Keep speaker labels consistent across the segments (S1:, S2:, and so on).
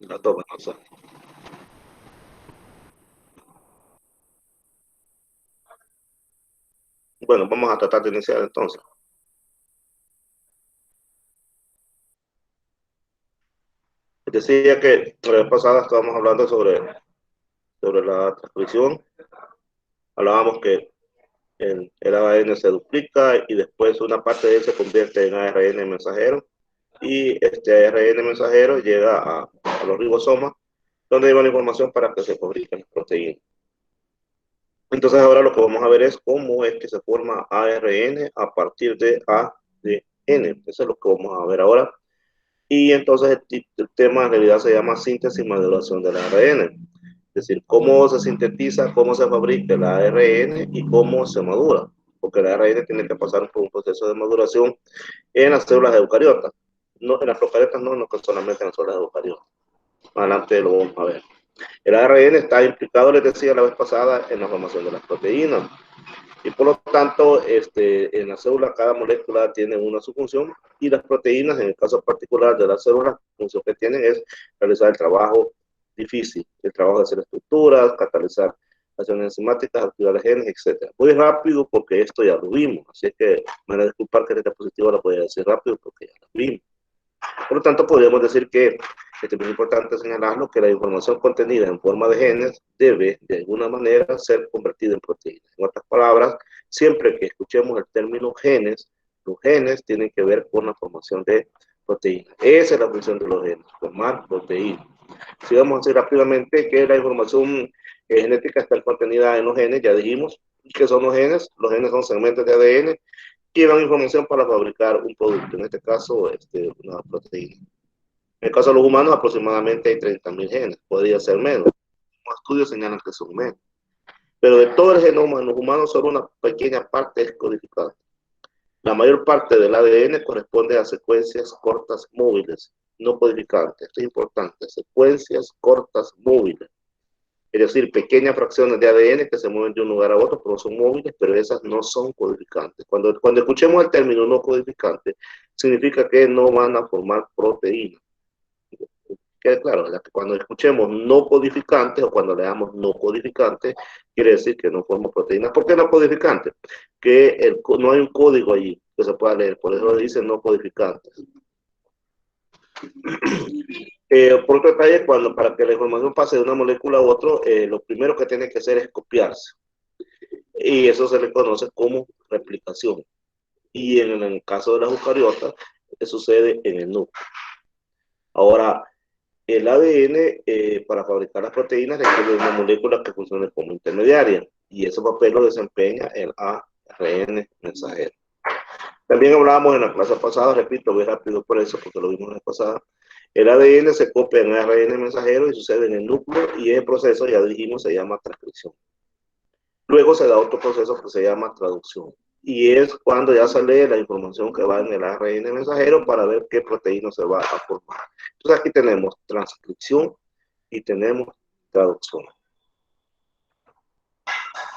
S1: La toma, no sé. Bueno, vamos a tratar de iniciar entonces. Decía que la vez pasada estábamos hablando sobre la transcripción. Hablábamos que el ADN se duplica y después una parte de él se convierte en ARN mensajero y este ARN mensajero llega a los ribosomas donde lleva la información para que se fabriquen las proteínas. Entonces ahora lo que vamos a ver es cómo es que se forma ARN a partir de ADN. Eso es lo que vamos a ver ahora. Y entonces el tema en realidad se llama síntesis y maduración del ARN. Es decir, cómo se sintetiza, cómo se fabrica el ARN y cómo se madura. Porque el ARN tiene que pasar por un proceso de maduración en las células eucariotas. No, en las procariotas no solamente en las células eucariotas. Más adelante lo vamos a ver. El ARN está implicado, les decía la vez pasada, en la formación de las proteínas. Y por lo tanto, en la célula cada molécula tiene una subfunción y las proteínas, en el caso particular de las células, la función que tienen es realizar el trabajo difícil, el trabajo de hacer estructuras, catalizar acciones enzimáticas, activar genes, etc. Muy rápido porque esto ya lo vimos, así es que me van a disculpar que esta diapositiva la podía decir rápido porque ya lo vimos. Por lo tanto, podríamos decir que es muy importante señalarlo que la información contenida en forma de genes debe, de alguna manera, ser convertida en proteínas. En otras palabras, siempre que escuchemos el término genes, los genes tienen que ver con la formación de proteínas. Esa es la función de los genes, formar proteínas. Si vamos a decir rápidamente que la información genética está contenida en los genes, ya dijimos que son los genes son segmentos de ADN que dan información para fabricar un producto, en este caso una proteína. En el caso de los humanos, aproximadamente hay 30.000 genes, podría ser menos. Los estudios señalan que son menos. Pero de todo el genoma en los humanos, solo una pequeña parte es codificada. La mayor parte del ADN corresponde a secuencias cortas móviles, no codificantes. Esto es importante, secuencias cortas móviles. Es decir, pequeñas fracciones de ADN que se mueven de un lugar a otro, pero son móviles, pero esas no son codificantes. Cuando escuchemos el término no codificante, significa que no van a formar proteínas. Quede claro, cuando escuchemos no codificante o cuando leamos no codificante, quiere decir que no forma proteínas. ¿Por qué no codificante? Que no hay un código allí que se pueda leer, por eso dice no codificantes. Por otro detalle, para que la información pase de una molécula a otra, lo primero que tiene que hacer es copiarse. Y eso se le conoce como replicación. Y en el caso de las eucariotas, sucede en el núcleo. Ahora, el ADN, para fabricar las proteínas, requiere una molécula que funcione como intermediaria. Y ese papel lo desempeña el ARN mensajero. También hablábamos en la clase pasada, repito, voy rápido por eso, porque lo vimos en la pasada. El ADN se copia en ARN mensajero y sucede en el núcleo, y ese proceso, ya dijimos, se llama transcripción. Luego se da otro proceso que se llama traducción. Y es cuando ya sale la información que va en el ARN mensajero para ver qué proteína se va a formar. Entonces aquí tenemos transcripción y tenemos traducción.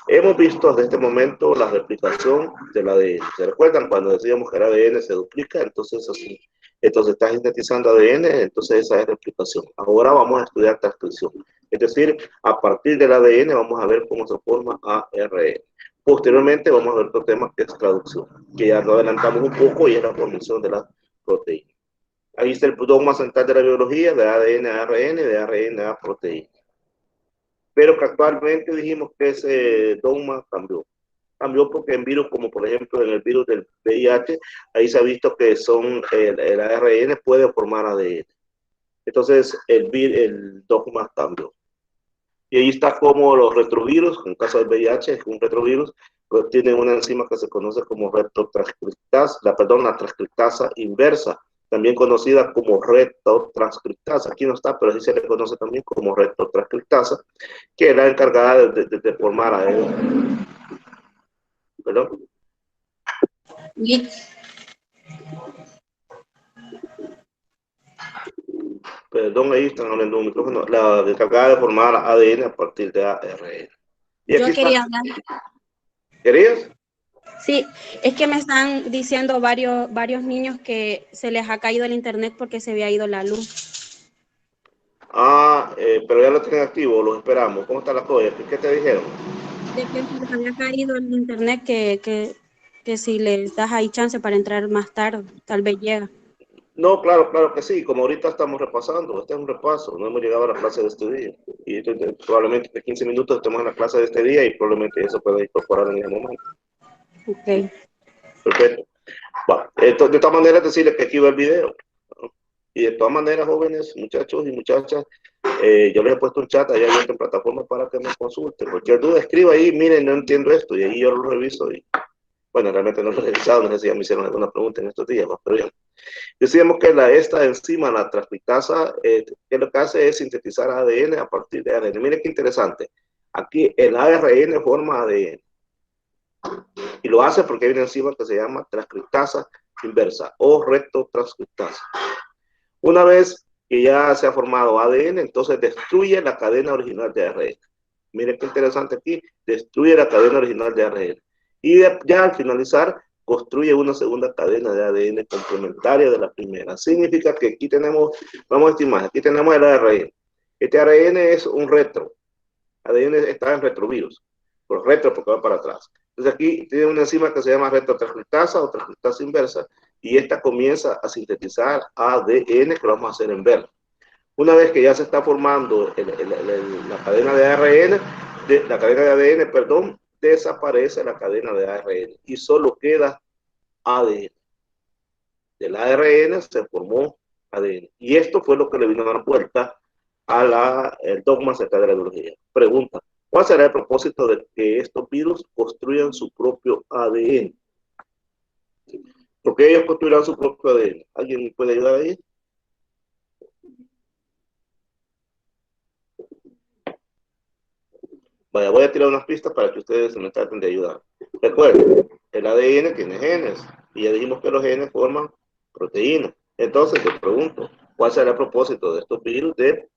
S1: Hemos visto desde este momento la replicación del ADN. ¿Se recuerdan cuando decíamos que el ADN se duplica? Entonces así. Entonces está sintetizando ADN, entonces esa es replicación. Ahora vamos a estudiar transcripción. Es decir, a partir del ADN vamos a ver cómo se forma ARN. Posteriormente vamos a ver otro tema que es traducción, que ya lo adelantamos un poco y es la formación de las proteínas. Ahí está el dogma central de la biología, de ADN a ARN, de ARN a proteína. Pero que actualmente dijimos que ese dogma cambió. Cambió porque en virus, como por ejemplo en el virus del VIH, ahí se ha visto que el ARN puede formar ADN. Entonces el dogma cambió. Y ahí está como los retrovirus, en el caso del VIH, es un retrovirus, pues tienen una enzima que se conoce como la transcriptasa inversa, también conocida como retotranscriptasa. Aquí no está, pero sí se le conoce también como retotranscriptasa, que es la encargada de formar ADN. ¿Perdón?
S2: Y
S1: Perdón, ahí están hablando un micrófono. La encargada de formar ADN a partir de ARN. Y aquí
S2: yo
S1: está.
S2: quería hablar.
S1: ¿Querías?
S2: Sí, es que me están diciendo varios niños que se les ha caído el internet porque se había ido la luz.
S1: pero ya lo tienen activo, los esperamos. ¿Cómo está la cosa? ¿Qué te dijeron?
S2: De que se les había caído el internet, que si les das ahí chance para entrar más tarde, tal vez llega.
S1: No, claro, claro que sí. Como ahorita estamos repasando, este es un repaso, no hemos llegado a la clase de este día. Y probablemente en 15 minutos estemos en la clase de este día y probablemente eso pueda incorporar en ese momento.
S2: Ok.
S1: Perfecto. Bueno, de todas maneras, decirles que aquí va el video. ¿No? Y de todas maneras, jóvenes, muchachos y muchachas, yo les he puesto un chat allá en plataforma para que me consulten. Cualquier duda, escriba ahí, miren, no entiendo esto, y ahí yo lo reviso. Y bueno, realmente no lo he revisado, no sé si ya me hicieron alguna pregunta en estos días, pero bien. Decíamos que esta enzima, la transcriptasa, que lo que hace es sintetizar ADN a partir de ADN. Miren qué interesante. Aquí el ARN forma ADN. Y lo hace porque hay una enzima que se llama transcriptasa inversa o rectotranscriptasa. Una vez que ya se ha formado ADN, entonces destruye la cadena original de ARN. Miren qué interesante aquí, destruye la cadena original de ARN. Y ya al finalizar, construye una segunda cadena de ADN complementaria de la primera. Significa que aquí tenemos, vamos a estimar, aquí tenemos el ARN. Este ARN es un retro. ADN está en retrovirus. Por retro porque va para atrás. Entonces aquí tiene una enzima que se llama retrotranscriptasa o transcriptasa inversa y esta comienza a sintetizar ADN que lo vamos a hacer en verde. Una vez que ya se está formando la cadena de ARN, la cadena de ADN, perdón, desaparece la cadena de ARN y solo queda ADN. Del ARN se formó ADN. Y esto fue lo que le vino a dar vuelta el dogma acerca de la biología. Pregunta, ¿cuál será el propósito de que estos virus construyan su propio ADN? ¿Por qué ellos construirán su propio ADN? ¿Alguien puede ayudar ahí? Vaya, voy a tirar unas pistas para que ustedes me traten de ayudar. Recuerden, el ADN tiene genes y ya dijimos que los genes forman proteínas. Entonces te pregunto, ¿cuál será el propósito de estos virus de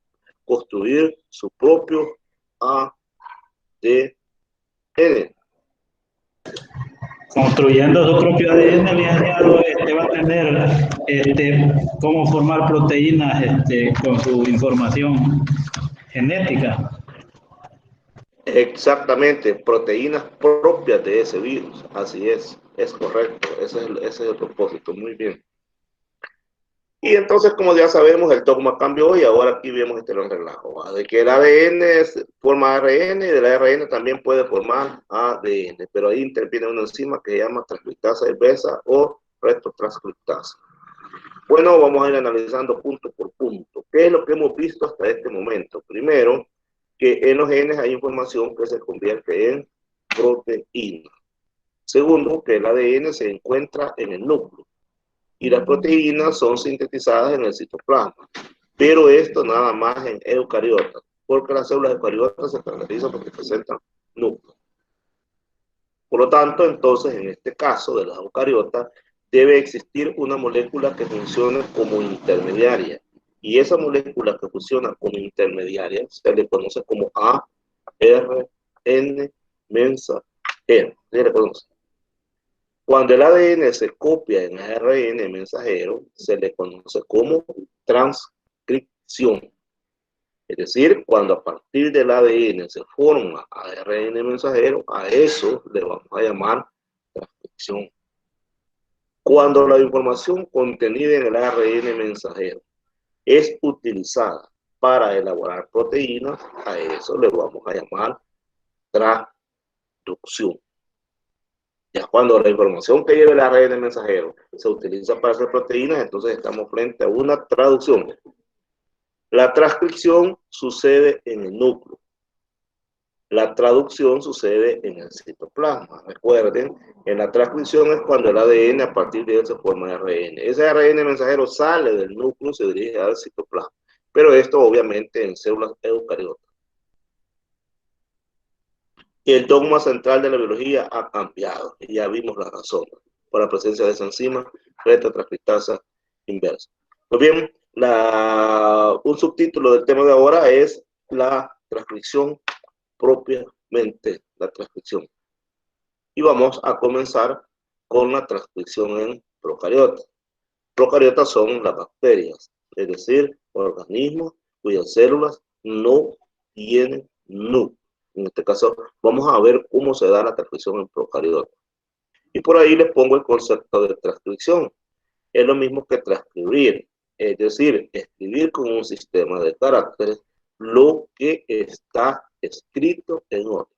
S1: construir su propio ADN?
S3: Construyendo su propio ADN, licenciado, va a tener cómo formar proteínas con su información genética.
S1: Exactamente, proteínas propias de ese virus. Así es correcto. Ese es el propósito. Muy bien. Y entonces, como ya sabemos, el dogma cambió y ahora aquí vemos este relajo, ¿va? De que el ADN forma ARN y del ARN también puede formar ADN, pero ahí interviene una enzima que se llama transcriptasa inversa o retrotranscriptasa. Bueno, vamos a ir analizando punto por punto. ¿Qué es lo que hemos visto hasta este momento? Primero, que en los genes hay información que se convierte en proteína. Segundo, que el ADN se encuentra en el núcleo y las proteínas son sintetizadas en el citoplasma, pero esto nada más en eucariotas, porque las células eucariotas se caracterizan porque presentan núcleo. Por lo tanto, entonces, en este caso de las eucariotas, debe existir una molécula que funcione como intermediaria, y esa molécula que funciona como intermediaria se le conoce como ARN mensajero. ¿Se le conoce? Cuando el ADN se copia en ARN mensajero, se le conoce como transcripción. Es decir, cuando a partir del ADN se forma ARN mensajero, a eso le vamos a llamar transcripción. Cuando la información contenida en el ARN mensajero es utilizada para elaborar proteínas, a eso le vamos a llamar traducción. Ya cuando la información que lleva el ARN mensajero se utiliza para hacer proteínas, entonces estamos frente a una traducción. La transcripción sucede en el núcleo. La traducción sucede en el citoplasma. Recuerden, en la transcripción es cuando el ADN a partir de él se forma el ARN. Ese ARN mensajero sale del núcleo y se dirige al citoplasma. Pero esto obviamente en células eucariotas. Y el dogma central de la biología ha cambiado. Y ya vimos la razón por la presencia de esa enzima retrotranscriptasa inversa. Pues bien, un subtítulo del tema de ahora es la transcripción propiamente, la transcripción. Y vamos a comenzar con la transcripción en procariotas. Procariotas son las bacterias, es decir, organismos cuyas células no tienen NUC. En este caso, vamos a ver cómo se da la transcripción en procariotas. Y por ahí les pongo el concepto de transcripción. Es lo mismo que transcribir, es decir, escribir con un sistema de caracteres lo que está escrito en orden.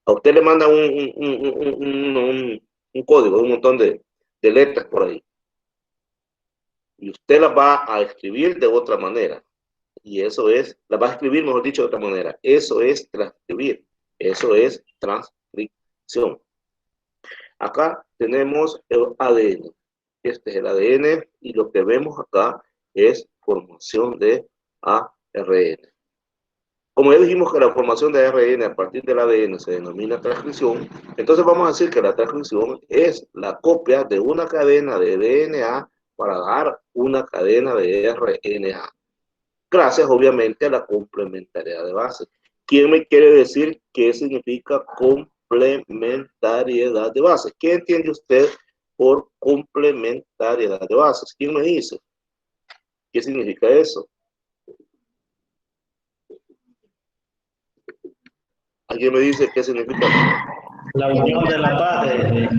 S1: A usted le manda un código, un montón de letras por ahí. Y usted las va a escribir de otra manera. Y eso es, las va a escribir, mejor dicho, de otra manera. Eso es transcribir. Eso es transcripción. Acá tenemos el ADN. Este es el ADN y lo que vemos acá es formación de ARN. Como ya dijimos que la formación de ARN a partir del ADN se denomina transcripción, entonces vamos a decir que la transcripción es la copia de una cadena de DNA para dar una cadena de RNA. Gracias, obviamente, a la complementariedad de bases. ¿Quién me quiere decir qué significa complementariedad de bases? ¿Qué entiende usted por complementariedad de bases? ¿Quién me dice? ¿Qué significa eso? ¿Alguien me dice qué significa?
S3: La unión de las bases.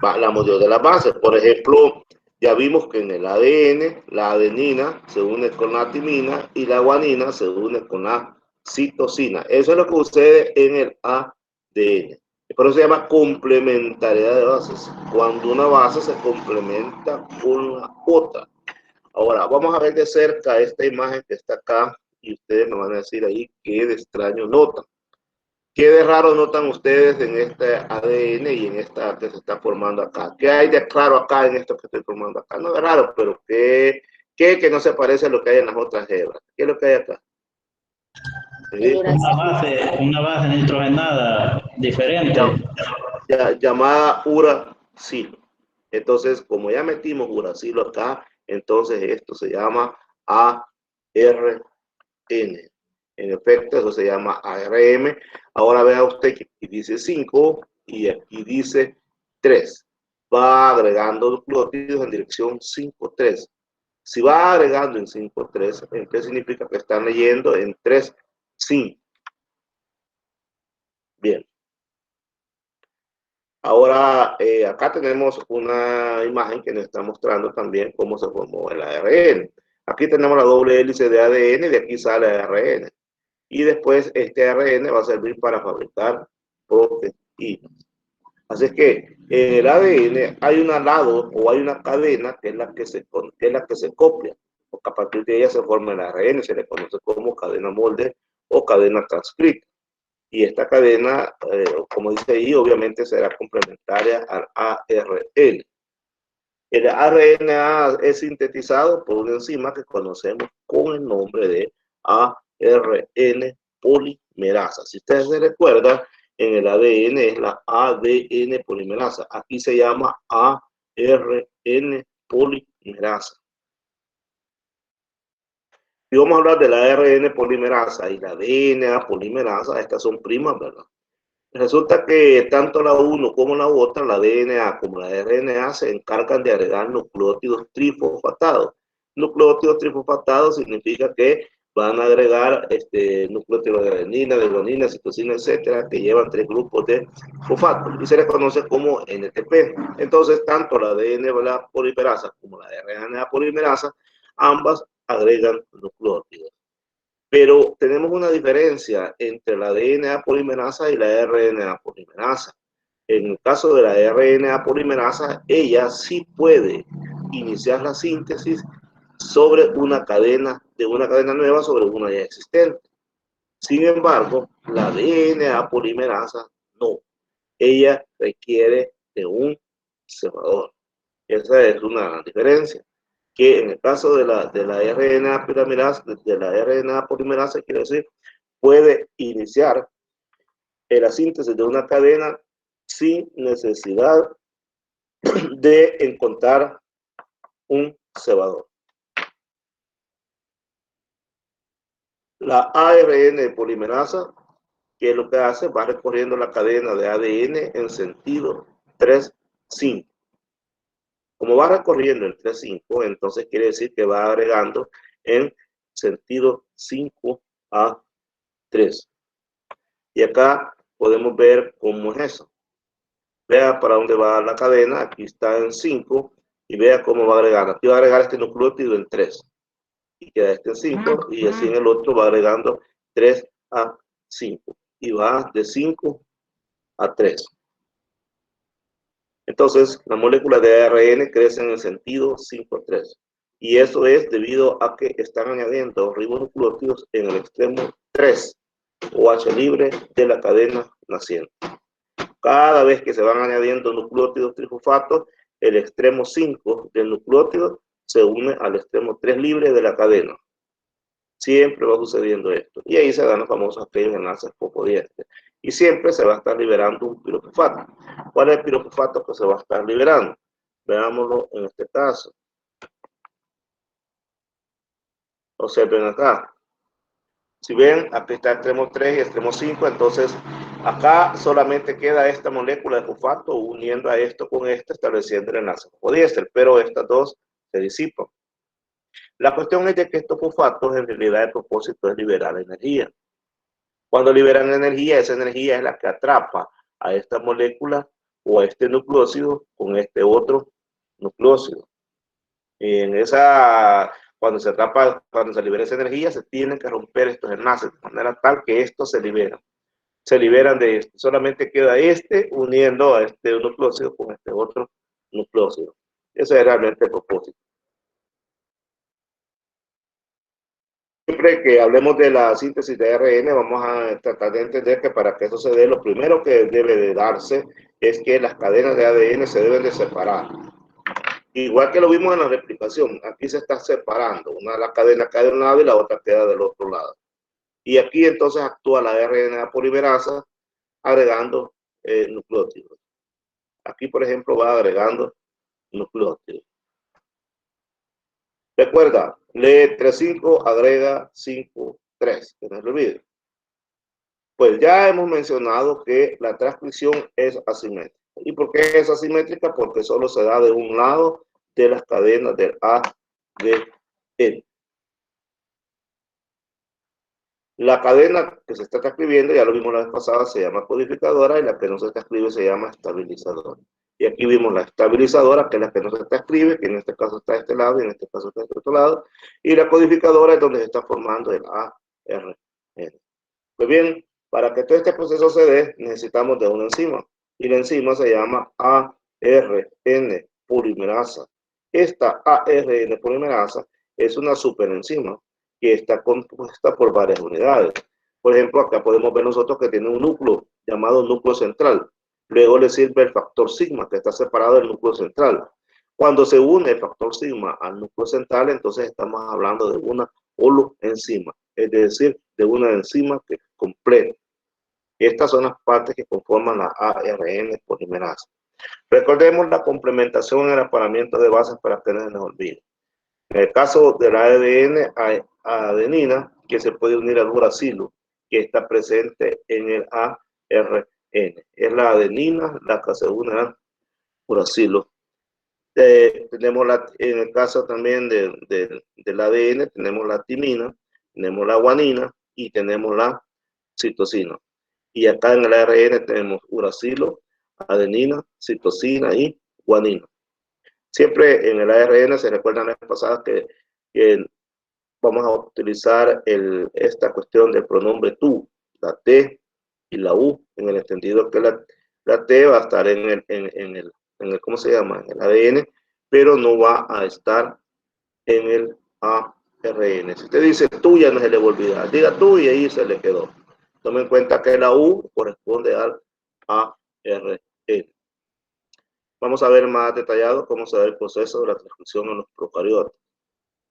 S1: La unión de las bases. Por ejemplo, ya vimos que en el ADN, la adenina se une con la timina y la guanina se une con la citosina. Eso es lo que sucede en el ADN. Por eso se llama complementariedad de bases. Cuando una base se complementa con la otra. Ahora, vamos a ver de cerca esta imagen que está acá y ustedes me van a decir ahí qué de extraño notan. ¿Qué de raro notan ustedes en este ADN y en esta que se está formando acá? ¿Qué hay de claro acá en esto que estoy formando acá? No es raro, pero ¿qué que no se parece a lo que hay en las otras hebras? ¿Qué es lo que hay acá? ¿Sí?
S3: Una base nitrogenada diferente.
S1: Llamada uracilo. Entonces, como ya metimos uracilo acá, entonces esto se llama ARN. En efecto, eso se llama ARM. Ahora vea usted que aquí dice 5 y aquí dice 3. Va agregando nucleótidos en dirección 5-3. Si va agregando en 5-3, ¿qué significa? Que están leyendo en 3-5. Bien. Ahora, acá tenemos una imagen que nos está mostrando también cómo se formó el ARN. Aquí tenemos la doble hélice de ADN y de aquí sale ARN. Y después este ARN va a servir para fabricar proteínas. Así es que en el ADN hay un lado o hay una cadena que es la que se copia, porque a partir de ella se forma el ARN, se le conoce como cadena molde o cadena transcrita. Y esta cadena, como dice ahí, obviamente será complementaria al ARN. El RNA es sintetizado por una enzima que conocemos con el nombre de ARN polimerasa. Si ustedes se recuerdan, en el ADN es la ADN polimerasa. Aquí se llama ARN polimerasa. Y vamos a hablar de la ARN polimerasa y la DNA polimerasa. Estas son primas, ¿verdad? Resulta que tanto la uno como la otra, la DNA como la RNA, se encargan de agregar nucleótidos trifosfatados. Nucleótidos trifosfatados significa que van a agregar nucleótidos de adenina, de guanina, citosina, etcétera, que llevan 3 grupos de fosfato y se les conoce como NTP. Entonces, tanto la DNA polimerasa como la RNA polimerasa, ambas agregan nucleótidos. Pero tenemos una diferencia entre la DNA polimerasa y la RNA polimerasa. En el caso de la RNA polimerasa, ella sí puede iniciar la síntesis sobre una cadena nueva sobre una ya existente. Sin embargo, la DNA polimerasa no. Ella requiere de un cebador. Esa es una diferencia. Que en el caso de la RNA polimerasa, quiere decir, puede iniciar la síntesis de una cadena sin necesidad de encontrar un cebador. La ARN polimerasa, que es lo que hace, va recorriendo la cadena de ADN en sentido 3-5. Como va recorriendo el 3-5, entonces quiere decir que va agregando en sentido 5A3. Y acá podemos ver cómo es eso. Vea para dónde va la cadena. Aquí está en 5 y vea cómo va agregando. Aquí va a agregar este nucleótido en 3. Y queda este en 5 y así en el otro va agregando 3 a 5. Y va de 5 a 3. Entonces, la molécula de ARN crece en el sentido 5 a 3. Y eso es debido a que están añadiendo ribonucleótidos en el extremo 3, OH libre de la cadena naciente. Cada vez que se van añadiendo nucleótidos trifosfatos, el extremo 5 del nucleótido se une al extremo 3 libre de la cadena. Siempre va sucediendo esto. Y ahí se dan los famosos aquellos enlaces fosfodiestres. Y siempre se va a estar liberando un pirofosfato. ¿Cuál es el pirofosfato que se va a estar liberando? Veámoslo en este caso. Observen acá. Si ven, aquí está extremo 3 y extremo 5, entonces acá solamente queda esta molécula de fosfato uniendo a esto con esta, estableciendo el enlace fosfodiéster, pero estas dos se disipan. La cuestión es de que estos fosfatos, en realidad, el propósito es liberar energía. Cuando liberan energía, esa energía es la que atrapa a esta molécula o a este nucleócido con este otro nucleócido. Y en esa, cuando se atrapa, cuando se libera esa energía, se tienen que romper estos enlaces de manera tal que estos se liberan. Se liberan de esto. Solamente queda este uniendo a este nucleócido con este otro nucleócido. Ese es realmente el propósito. Siempre que hablemos de la síntesis de ARN, vamos a tratar de entender que para que eso se dé, lo primero que debe de darse es que las cadenas de ADN se deben de separar. Igual que lo vimos en la replicación, aquí se está separando. Una de las cadenas queda de un lado y la otra queda del otro lado. Y aquí entonces actúa la RNA polimerasa agregando nucleótidos. Aquí, por ejemplo, va agregando nucleótidos. Recuerda, lee 3,5, agrega 5,3, que no se olvide. Pues ya hemos mencionado que la transcripción es asimétrica. ¿Y por qué es asimétrica? Porque solo se da de un lado de las cadenas del ADN. La cadena que se está transcribiendo, ya lo vimos la vez pasada, se llama codificadora y la que no se transcribe se llama estabilizadora. Y aquí vimos la estabilizadora, que es la que no se transcribe, que en este caso está de este lado y en este caso está de este otro lado. Y la codificadora es donde se está formando el ARN. Pues bien, para que todo este proceso se dé, necesitamos de una enzima. Y la enzima se llama ARN polimerasa. Esta ARN polimerasa es una superenzima que está compuesta por varias unidades. Por ejemplo, acá podemos ver nosotros que tiene un núcleo llamado núcleo central. Luego le sirve el factor sigma, que está separado del núcleo central. Cuando se une el factor sigma al núcleo central, entonces estamos hablando de una holoenzima, es decir, de una enzima que completa. Estas son las partes que conforman la ARN polimerasa. Recordemos la complementación en el aparamiento de bases para que no se nos olvide. En el caso del ADN, hay adenina, que se puede unir al uracilo, que está presente en el ARN. Es la adenina la que se une al uracilo. Tenemos en el caso también del ADN, tenemos la timina, tenemos la guanina y tenemos la citosina. Y acá en el ARN tenemos uracilo, adenina, citosina y guanina. Siempre en el ARN se recuerdan las pasadas que vamos a utilizar esta cuestión del pronombre tú, la T y la U, en el entendido que la T va a estar en el ¿cómo se llama? En el ADN, pero no va a estar en el ARN. Si usted dice tú, ya no se le va a olvidar. Diga tú y ahí se le quedó. Tome en cuenta que la U corresponde al ARN. Vamos a ver más detallado cómo se da el proceso de la transcripción en los procariotas.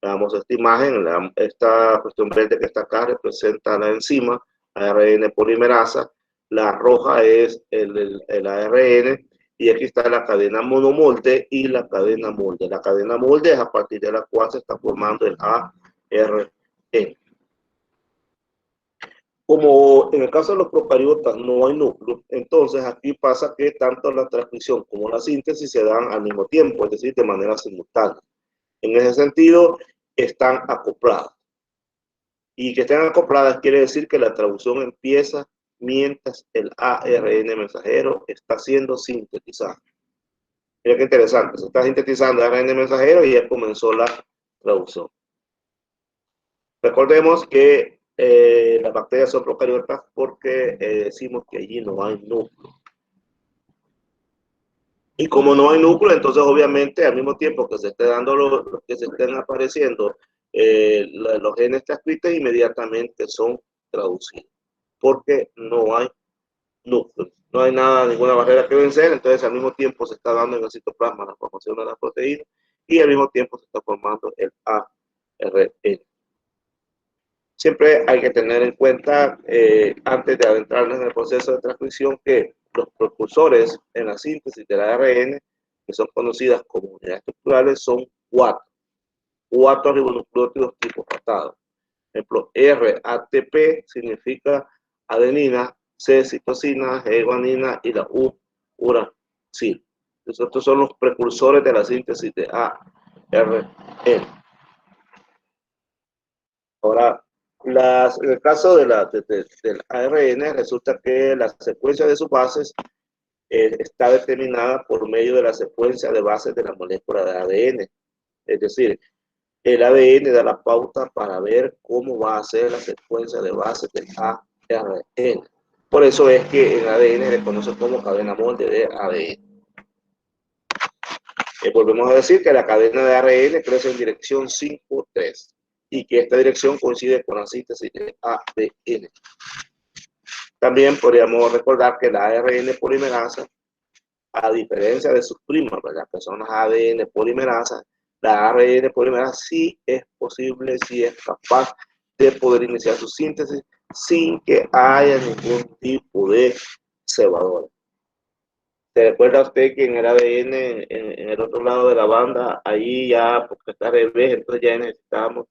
S1: Veamos esta imagen, esta cuestión verde que está acá representa la enzima ARN polimerasa, la roja es el ARN, y aquí está la cadena monomolde y la cadena molde. La cadena molde es a partir de la cual se está formando el ARN. Como en el caso de los procariotas no hay núcleo, entonces aquí pasa que tanto la transcripción como la síntesis se dan al mismo tiempo, es decir, de manera simultánea. En ese sentido, están acopladas. Y que estén acopladas quiere decir que la traducción empieza mientras el ARN mensajero está siendo sintetizado. Mira qué interesante, se está sintetizando el ARN mensajero y ya comenzó la traducción. Recordemos que las bacterias son procariotas porque decimos que allí no hay núcleo. Y como no hay núcleo, entonces obviamente al mismo tiempo que se esté dando que se estén apareciendo los genes transcritos, inmediatamente son traducidos. Porque no hay núcleo, no hay nada, ninguna barrera que vencer, entonces al mismo tiempo se está dando en el citoplasma la formación de las proteínas y al mismo tiempo se está formando el ARN. Siempre hay que tener en cuenta, antes de adentrarnos en el proceso de transcripción, que los precursores en la síntesis del ARN, que son conocidas como unidades estructurales, son cuatro ribonucleótidos tipo fosfato. Por ejemplo, RATP significa adenina, C citosina, G guanina y la U uracil. Estos son los precursores de la síntesis de ARN. Ahora, en el caso del ARN, resulta que la secuencia de sus bases está determinada por medio de la secuencia de bases de la molécula de ADN. Es decir, el ADN da la pauta para ver cómo va a ser la secuencia de bases del ARN. Por eso es que en ADN se conoce como cadena molde de ADN. Volvemos a decir que la cadena de ARN crece en dirección 5-3 y que esta dirección coincide con la síntesis de ADN. También podríamos recordar que la ARN polimerasa, a diferencia de sus primas, ¿verdad?, que son las ADN polimerasa, la ARN polimerasa sí es posible, sí es capaz de poder iniciar su síntesis sin que haya ningún tipo de cebador. ¿Se recuerda usted que en el ADN, en el otro lado de la banda, ahí ya, porque está al revés, entonces ya necesitamos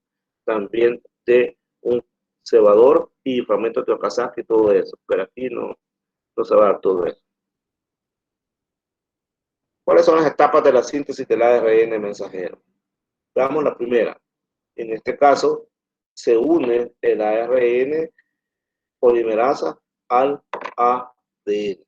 S1: también de un cebador y fragmentos de Okazaki y todo eso, pero aquí no se va a dar todo eso. ¿Cuáles son las etapas de la síntesis del ARN mensajero? Veamos la primera. En este caso, se une el ARN polimerasa al ADN.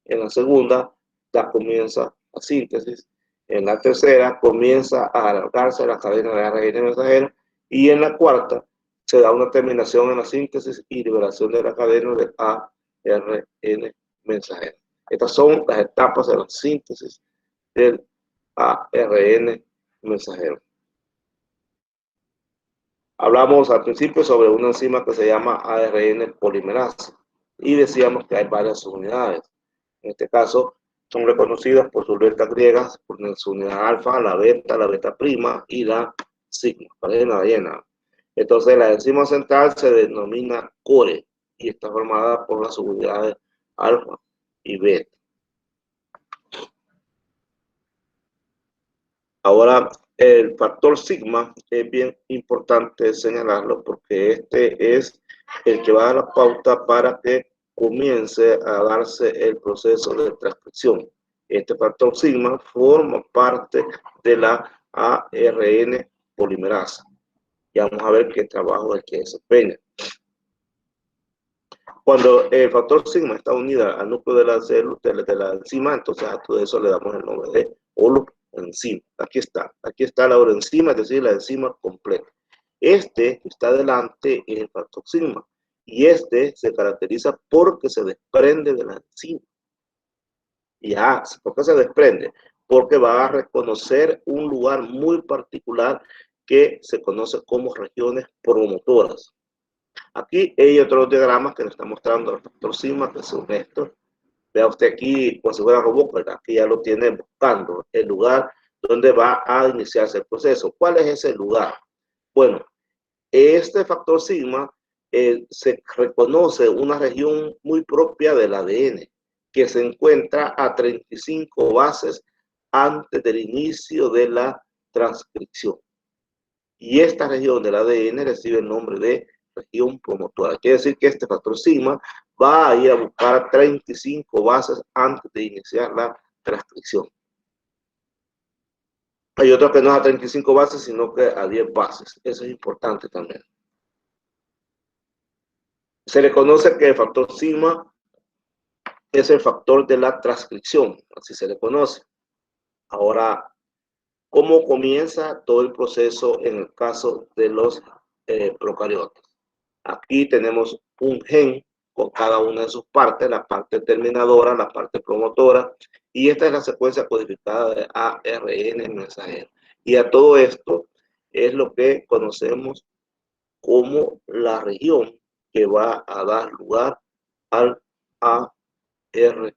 S1: En la segunda, ya comienza la síntesis. En la tercera, comienza a alargarse la cadena de ARN mensajero. Y en la cuarta, se da una terminación en la síntesis y liberación de la cadena de ARN mensajero. Estas son las etapas de la síntesis del ARN mensajero. Hablamos al principio sobre una enzima que se llama ARN polimerasa y decíamos que hay varias unidades. En este caso, son reconocidas por sus letras griegas, por su unidad alfa, la beta prima y la sigma, cadena llena. Entonces, la enzima central se denomina core y está formada por las unidades alfa y beta. Ahora, el factor sigma es bien importante señalarlo porque este es el que va a dar la pauta para que comience a darse el proceso de transcripción. Este factor sigma forma parte de la ARN polimerasa. Y vamos a ver qué trabajo es el que desempeña. Cuando el factor sigma está unido al núcleo de la célula, de la enzima, entonces a todo eso le damos el nombre de holoenzima. Aquí está la holoenzima, es decir, la enzima completa. Este que está delante es el factor sigma, y este se caracteriza porque se desprende de la enzima. ¿Por qué se desprende? Porque va a reconocer un lugar muy particular que se conoce como regiones promotoras. Aquí hay otros diagramas que nos está mostrando el factor sigma, que son estos. Vea usted aquí, como si fuera robot, ¿verdad? Aquí ya lo tiene buscando el lugar donde va a iniciarse el proceso. ¿Cuál es ese lugar? Bueno, este factor sigma se reconoce una región muy propia del ADN que se encuentra a 35 bases antes del inicio de la transcripción. Y esta región del ADN recibe el nombre de región promotora. Quiere decir que este factor sigma va a ir a buscar 35 bases antes de iniciar la transcripción. Hay otros que no es a 35 bases, sino que a 10 bases. Eso es importante también. Se le conoce que el factor sigma es el factor de la transcripción, así se le conoce. Ahora, ¿cómo comienza todo el proceso en el caso de los procariotas? Aquí tenemos un gen con cada una de sus partes, la parte terminadora, la parte promotora, y esta es la secuencia codificada de ARN mensajero. Y a todo esto es lo que conocemos como la región que va a dar lugar al ARN.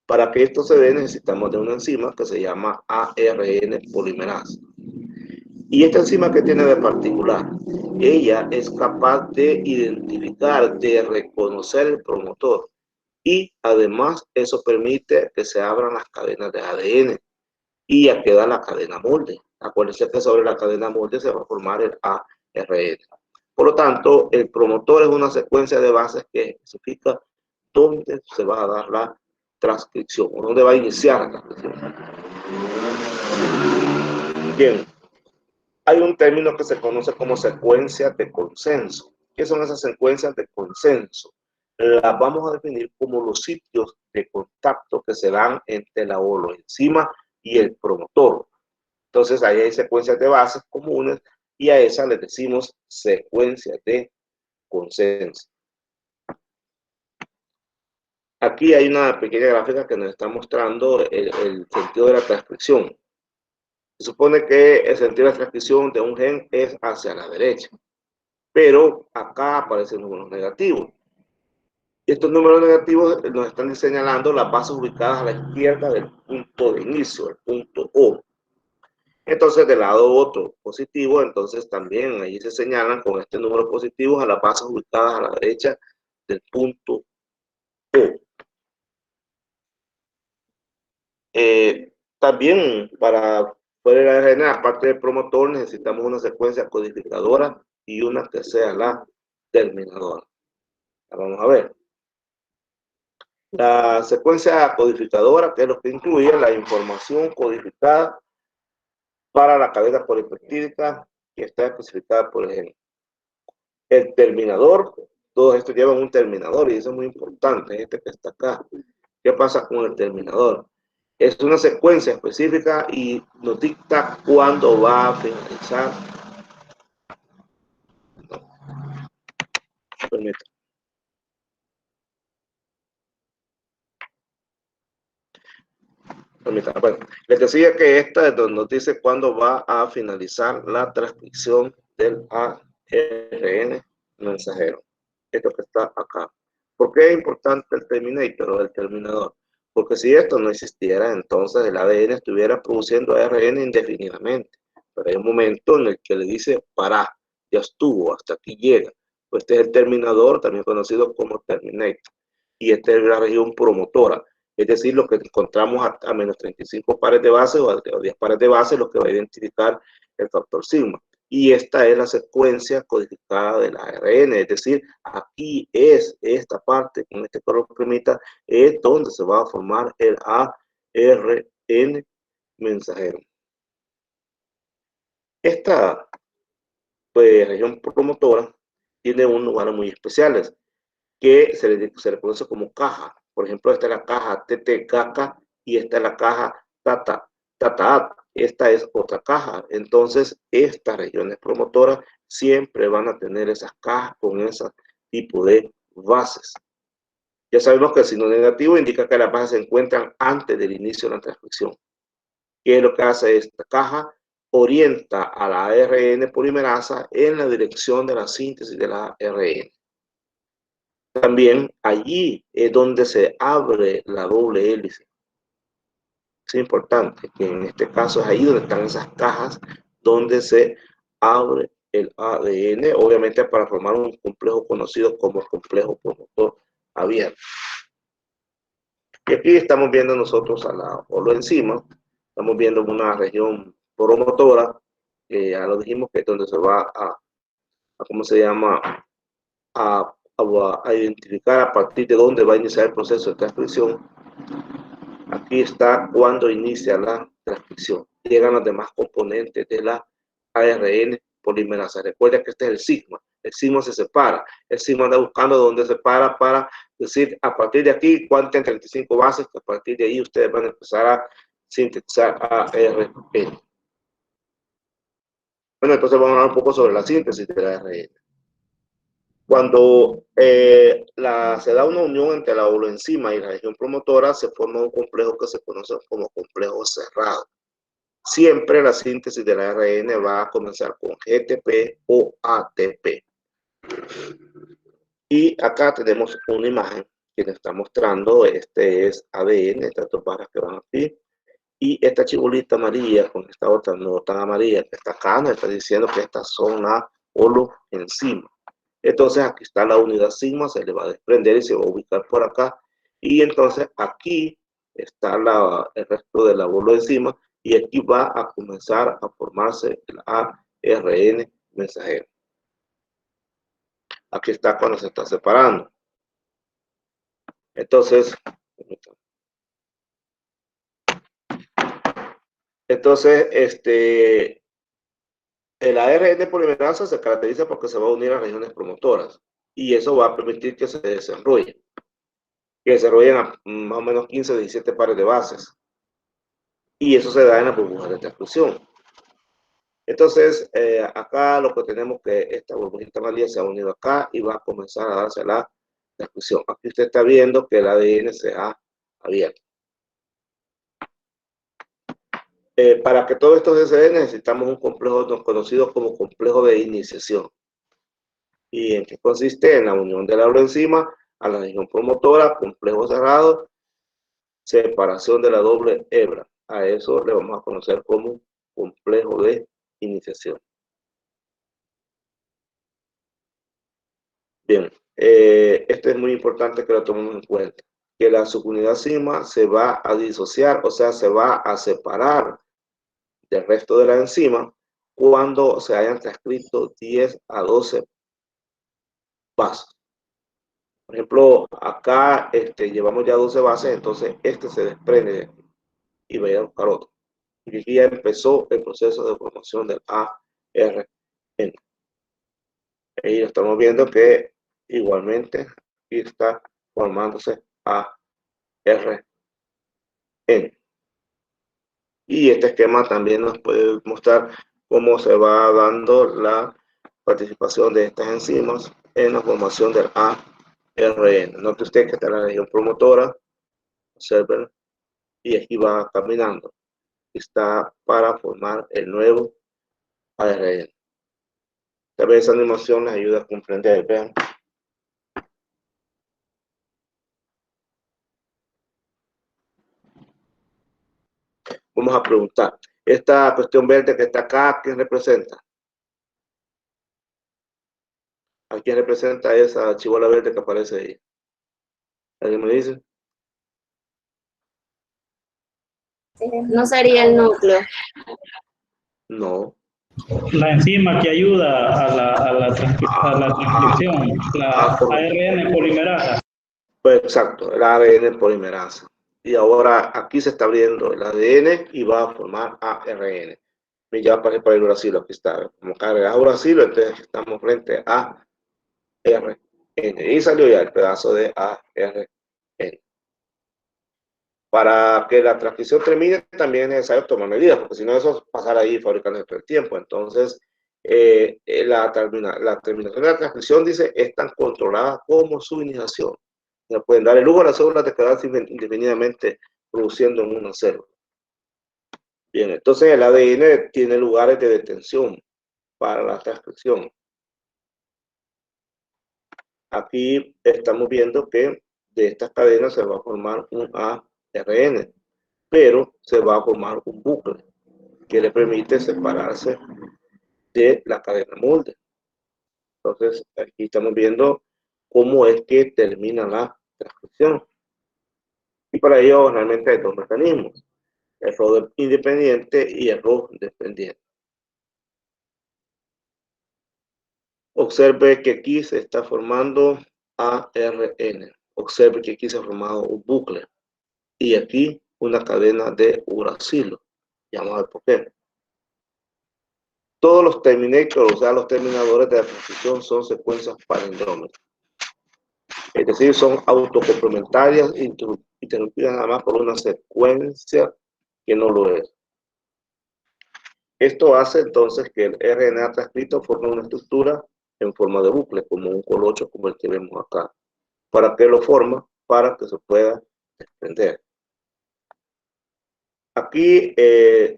S1: Para que esto se dé necesitamos de una enzima que se llama ARN polimerasa. ¿Y esta enzima qué tiene de particular? Ella es capaz de identificar, de reconocer el promotor, y además eso permite que se abran las cadenas de ADN y ya queda la cadena molde. Acuérdense que sobre la cadena molde se va a formar el ARN. Por lo tanto, el promotor es una secuencia de bases que especifica dónde se va a dar la transcripción o dónde va a iniciar la transcripción. Bien, hay un término que se conoce como secuencias de consenso. ¿Qué son esas secuencias de consenso? Las vamos a definir como los sitios de contacto que se dan entre la holoenzima y el promotor. Entonces, ahí hay secuencias de bases comunes y a esas les decimos secuencias de consenso. Aquí hay una pequeña gráfica que nos está mostrando el sentido de la transcripción. Se supone que el sentido de la transcripción de un gen es hacia la derecha, pero acá aparecen números negativos. Estos números negativos nos están señalando las bases ubicadas a la izquierda del punto de inicio, el punto O. Entonces, del lado otro positivo, entonces también ahí se señalan con este número positivo a las bases ubicadas a la derecha del punto O. También para poder ARN, aparte del promotor, necesitamos una secuencia codificadora y una que sea la terminadora. Vamos a ver. La secuencia codificadora, que es lo que incluye la información codificada para la cadena polipeptídica que está especificada por el gen. El terminador, todos estos llevan un terminador y eso es muy importante, este que está acá. ¿Qué pasa con el terminador? Es una secuencia específica y nos dicta cuándo va a finalizar. Permítanme. Bueno, les decía que esta es donde nos dice cuándo va a finalizar la transcripción del ARN mensajero. Esto que está acá. ¿Por qué es importante el terminator o el terminador? Porque si esto no existiera, entonces el ADN estuviera produciendo ARN indefinidamente. Pero hay un momento en el que le dice, para, ya estuvo, hasta aquí llega. Pues este es el terminador, también conocido como terminator. Y esta es la región promotora. Es decir, lo que encontramos a menos 35 pares de bases o a 10 pares de bases, lo que va a identificar el factor sigma. Y esta es la secuencia codificada del ARN, es decir, aquí es esta parte, con este color cremita, es donde se va a formar el ARN mensajero. Esta región promotora tiene unos lugares muy especiales que se le conoce como caja. Por ejemplo, esta es la caja TT-CACA y esta es la caja TATA. Esta es otra caja. Entonces, estas regiones promotoras siempre van a tener esas cajas con ese tipo de bases. Ya sabemos que el signo negativo indica que las bases se encuentran antes del inicio de la transcripción. ¿Qué es lo que hace esta caja? Orienta a la ARN polimerasa en la dirección de la síntesis de la ARN. También allí es donde se abre la doble hélice. Es importante que en este caso es ahí donde están esas cajas donde se abre el ADN, obviamente para formar un complejo conocido como el complejo promotor abierto. Y aquí estamos viendo nosotros a la holoenzima, estamos viendo una región promotora, ya lo dijimos que es donde se va a ¿cómo se llama? A identificar a partir de dónde va a iniciar el proceso de transcripción. Aquí está cuando inicia la transcripción. Llegan los demás componentes de la ARN polimerasa. Recuerda que este es el sigma. El sigma se separa. El sigma anda buscando dónde se para decir, a partir de aquí, cuenten 35 bases, que a partir de ahí ustedes van a empezar a sintetizar ARN. Bueno, entonces vamos a hablar un poco sobre la síntesis de la ARN. Cuando se da una unión entre la holoenzima y la región promotora, se forma un complejo que se conoce como complejo cerrado. Siempre la síntesis de la ARN va a comenzar con GTP o ATP. Y acá tenemos una imagen que nos está mostrando, este es ADN, estas dos barras que van aquí, y esta chibolita amarilla con esta otra no tan amarilla que está acá, nos está diciendo que estas son las holoenzimas. Entonces aquí está la unidad sigma, se le va a desprender y se va a ubicar por acá, y entonces aquí está el resto de la holoenzima, y aquí va a comenzar a formarse el ARN mensajero. Aquí está cuando se está separando. Entonces, el ARN polimerasa se caracteriza porque se va a unir a regiones promotoras y eso va a permitir que se desarrollen más o menos 15 o 17 pares de bases. Y eso se da en las burbujas de transcripción. Entonces, acá lo que tenemos que esta burbujita amarilla se ha unido acá y va a comenzar a darse la transcripción. Aquí usted está viendo que el ADN se ha abierto. Para que todo esto se dé, necesitamos un complejo conocido como complejo de iniciación. ¿Y en qué consiste? En la unión de la holoenzima a la región promotora, complejo cerrado, separación de la doble hebra. A eso le vamos a conocer como complejo de iniciación. Bien, esto es muy importante que lo tomemos en cuenta, que la subunidad sigma se va a disociar, o sea, se va a separar del resto de la enzima cuando se hayan transcrito 10 a 12 bases. Por ejemplo, acá llevamos ya 12 bases, entonces se desprende de aquí y va a ir a buscar otro. Y aquí ya empezó el proceso de formación del ARN. Y estamos viendo que igualmente aquí está formándose ARN. Y este esquema también nos puede mostrar cómo se va dando la participación de estas enzimas en la formación del ARN. Note usted que está en la región promotora, observen, y aquí va caminando. Está para formar el nuevo ARN. Tal vez esa animación les ayuda a comprender, vean. Vamos a preguntar, esta cuestión verde que está acá, ¿quién representa? ¿A quién representa esa chibola verde que aparece ahí? ¿Alguien me dice?
S4: No sería el núcleo.
S1: No.
S3: La enzima que ayuda a la transcripción, la ARN polimerasa.
S1: Pues exacto, el ARN polimerasa. Y ahora aquí se está abriendo el ADN y va a formar ARN. Y ya para el uracilo, aquí está. Como carga uracilo, entonces estamos frente a ARN. Y salió ya el pedazo de ARN. Para que la transcripción termine, también es necesario tomar medidas, porque si no, eso es pasar ahí fabricando todo el tiempo. Entonces, la terminación de la transcripción, dice, es tan controlada como su iniciación. No pueden dar el lujo a las células de quedarse indefinidamente produciendo en una célula. Bien, entonces el ADN tiene lugares de detención para la transcripción. Aquí estamos viendo que de estas cadenas se va a formar un ARN, pero se va a formar un bucle que le permite separarse de la cadena molde. Entonces, aquí estamos viendo cómo es que termina la transcripción. Y para ello realmente hay dos mecanismos, el ROD independiente y el ROD dependiente. Observe que aquí se está formando ARN. Observe que aquí se ha formado un bucle. Y aquí una cadena de uracilo. Ya vamos a ver por qué. todos los terminators, o sea, los terminadores de la transcripción son secuencias palindrómicas. Es decir, son autocomplementarias, interrumpidas nada más por una secuencia que no lo es. Esto hace entonces que el RNA transcrito forme una estructura en forma de bucle, como un colocho como el que vemos acá. ¿Para qué lo forma? Para que se pueda desprender. Aquí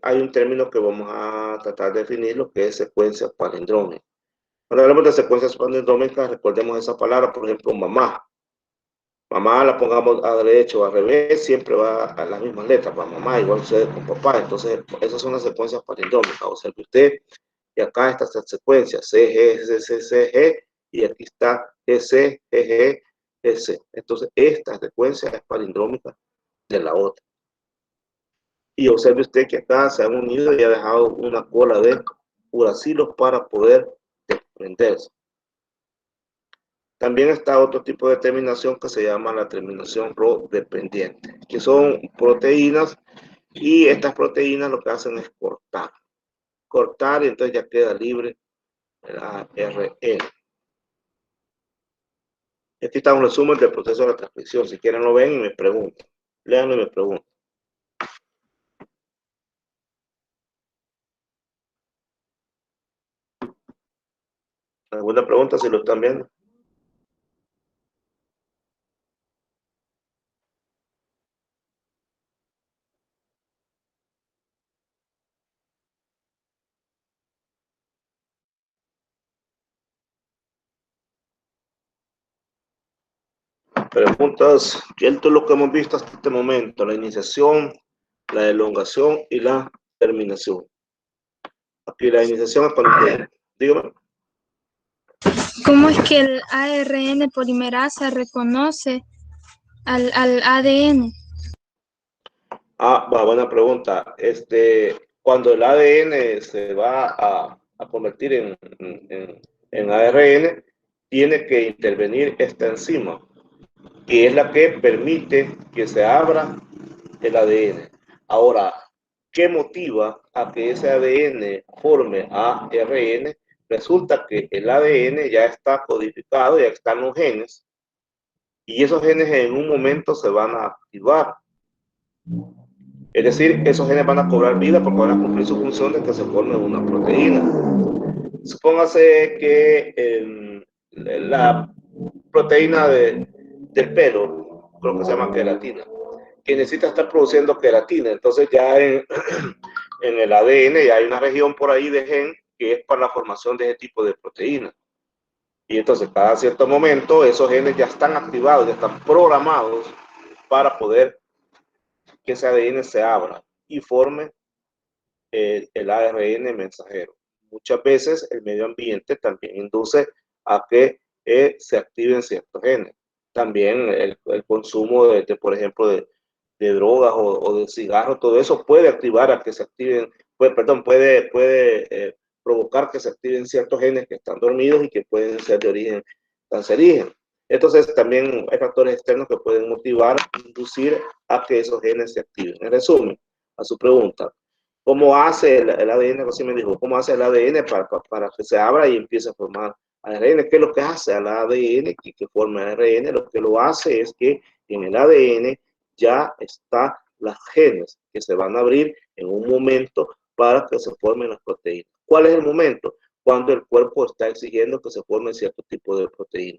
S1: hay un término que vamos a tratar de definir, lo que es secuencia palindrómica. Cuando hablamos de secuencias palindrómicas, recordemos esa palabra, por ejemplo, mamá. Mamá la pongamos a derecho o al revés, siempre va a las mismas letras. Para mamá, igual sucede con papá. Entonces, esas son las secuencias palindrómicas. O sea, que usted, y acá está esta secuencia, C, G, C, C, C, G, y aquí está G, C, G, G, G, C. Entonces, esta secuencia es palindrómica de la otra. Y observe usted que acá se han unido y ha dejado una cola de uracilos para poder desprenderse. También está otro tipo de terminación que se llama la terminación Rho dependiente, que son proteínas, y estas proteínas lo que hacen es cortar. Cortar, y entonces ya queda libre la ARN. Aquí está un resumen del proceso de la transcripción. Si quieren lo ven y me preguntan. Léanlo y me preguntan. ¿Alguna pregunta si lo están viendo? Preguntas. Esto es lo que hemos visto hasta este momento: la iniciación, la elongación y la terminación. Aquí la iniciación es cuando usted, dígame.
S5: ¿Cómo es que el ARN polimerasa reconoce al ADN?
S1: Buena pregunta. Cuando el ADN se va a convertir en ARN, tiene que intervenir esta enzima, que es la que permite que se abra el ADN. Ahora, ¿qué motiva a que ese ADN forme ARN? Resulta que el ADN ya está codificado, ya están los genes, y esos genes en un momento se van a activar. Es decir, esos genes van a cobrar vida porque van a cumplir su función de que se forme una proteína. Supóngase que la proteína del pelo, creo que se llama queratina, que necesita estar produciendo queratina. Entonces ya en el ADN ya hay una región por ahí de gen que es para la formación de ese tipo de proteína. Y entonces cada cierto momento esos genes ya están activados, ya están programados para poder que ese ADN se abra y forme el ARN mensajero. Muchas veces el medio ambiente también induce a que se activen ciertos genes. También el consumo por ejemplo, de drogas o de cigarros, todo eso puede activar a que se activen, puede provocar que se activen ciertos genes que están dormidos y que pueden ser de origen cancerígeno. Entonces también hay factores externos que pueden motivar, inducir a que esos genes se activen. En resumen, a su pregunta, ¿cómo hace el ADN? Así me dijo, ¿cómo hace el ADN para que se abra y empiece a formar ARN? ¿Qué es lo que hace al ADN que forme ARN? Lo que lo hace es que en el ADN ya están las genes que se van a abrir en un momento para que se formen las proteínas. ¿Cuál es el momento? Cuando el cuerpo está exigiendo que se forme cierto tipo de proteína.